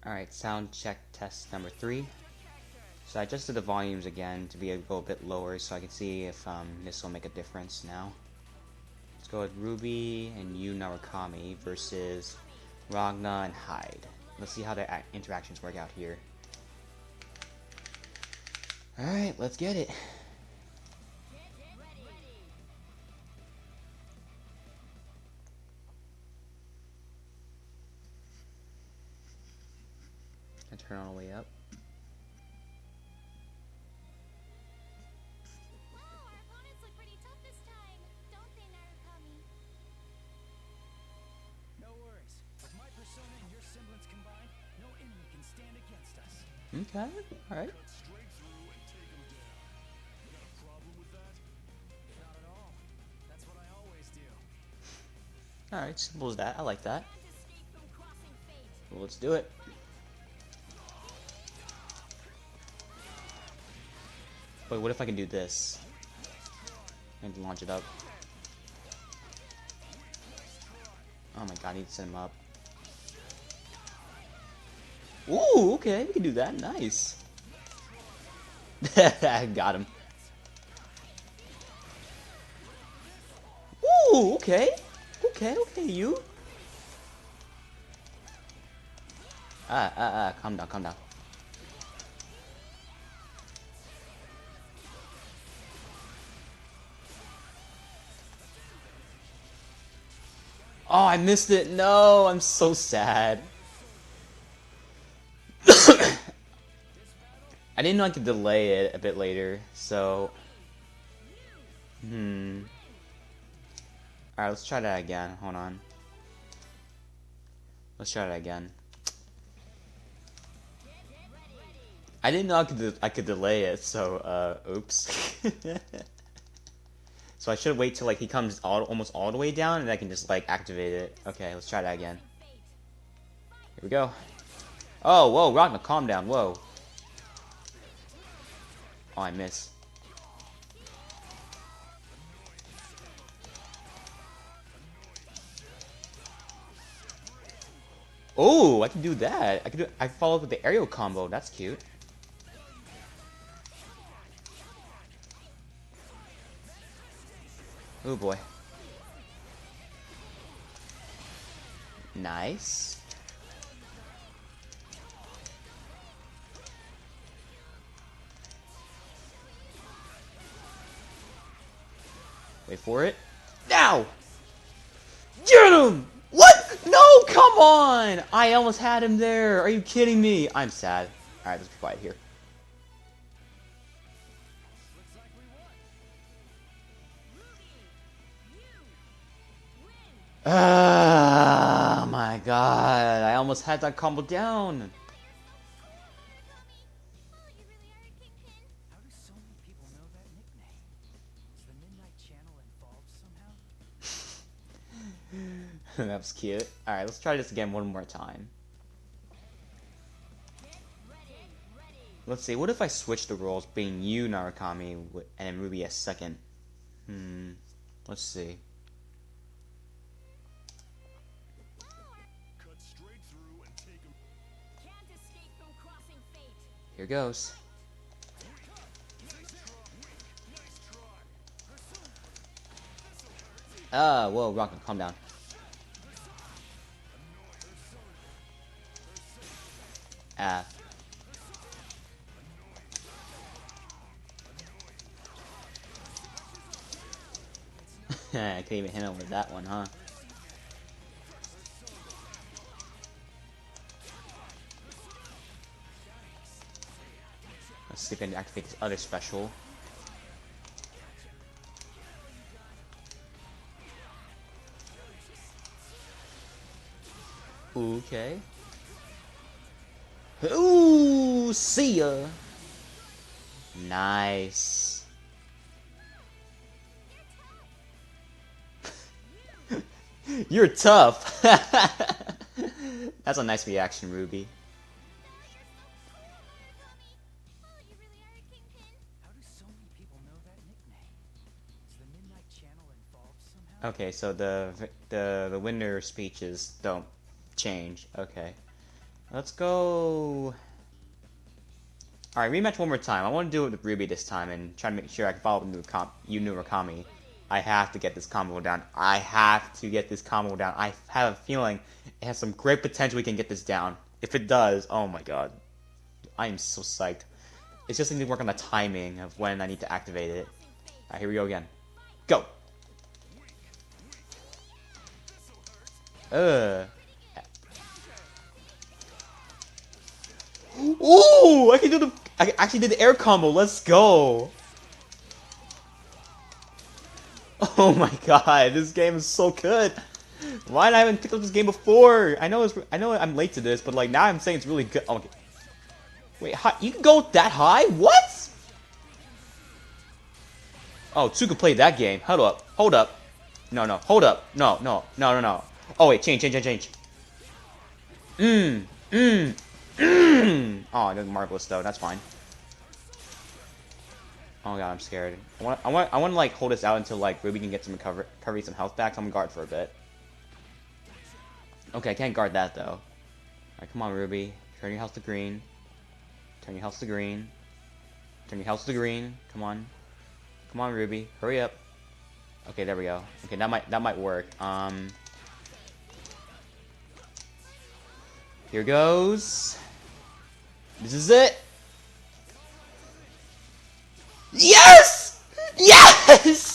Alright, sound check test number 3. So I adjusted the volumes again to be a little bit lower so I can see if this will make a difference now. Let's go with Ruby and Yu Narukami versus Ragna and Hyde. Let's see how the interactions work out here. Alright, let's get it. I turn all the way up. Wow, our opponents look pretty tough this time, don't they, Narukami? No worries. With my persona and your semblance combined, no enemy can stand against us. Okay, alright. Cut straight through and take him down. You got a problem with that? Not at all. That's what I always do. Alright, simple as that. I like that. Can't escape from crossing fate. Well, let's do it. Wait, what if I can do this? And launch it up. Oh my god, I need to send him up. Ooh, okay, we can do that. Nice. I got him. Ooh, okay. Okay, you. Calm down, calm down. Oh, I missed it. No, I'm so sad. I didn't know I could delay it a bit later, so... Alright, let's try that again. Hold on. Let's try that again. I didn't know I could delay it, so, oops. So I should wait till, like, he comes almost all the way down, and I can just, like, activate it. Okay, let's try that again. Here we go. Oh, whoa, Ragna, calm down, whoa. Oh, I miss. Oh, I can do that. I follow up with the aerial combo. That's cute. Oh boy. Nice. Wait for it. Now! Get him! What? No, come on! I almost had him there. Are you kidding me? I'm sad. Alright, let's be quiet here. Looks like we won. Oh my god, I almost had that combo down. Oh, you really are a kingpin. How do so many people know that nickname? Is the Midnight Channel involved somehow? That was cute. Alright, let's try this again one more time. Let's see, what if I switch the roles, being you, Narukami, and Ruby as second? Let's see. Cut straight through and take him. Can't escape from crossing fate. Here goes. Whoa, Rocket, calm down. Ah. I couldn't even hit him with that one, huh? Let's see if I can activate this other special. Okay. Ooh, see ya. Nice. You're tough. That's a nice reaction, Ruby. Oh, you really are a kingpin. How do so many people know that nickname? Is the Midnight Channel involved somehow? Okay, so the winner speeches don't change. Okay. Let's go. Alright, rematch one more time. I want to do it with Ruby this time and try to make sure I can follow up with Yu Murakami. I have to get this combo down. I have to get this combo down. I have a feeling it has some great potential we can get this down. If it does, oh my god. I am so psyched. It's just need to work on the timing of when I need to activate it. Alright, here we go again. Go! Ooh! I actually did the air combo. Let's go! Oh my god, this game is so good. Why did I haven't picked up this game before? I know I'm late to this, but like now I'm saying it's really good. Oh, okay. Wait, you can go that high? What? Oh, Tsuka played that game. Hold up. Hold up. No, hold up. No. Oh wait, change. Oh, that's marvelous though. That's fine. Oh god, I'm scared. I want to like hold this out until like Ruby can get some recovery, some health back. So I'm gonna guard for a bit. Okay, I can't guard that though. Alright, come on, Ruby. Turn your health to green. Turn your health to green. Turn your health to green. Come on. Come on, Ruby. Hurry up. Okay, there we go. Okay, that might work. Here goes. This is it. Yes! Yes!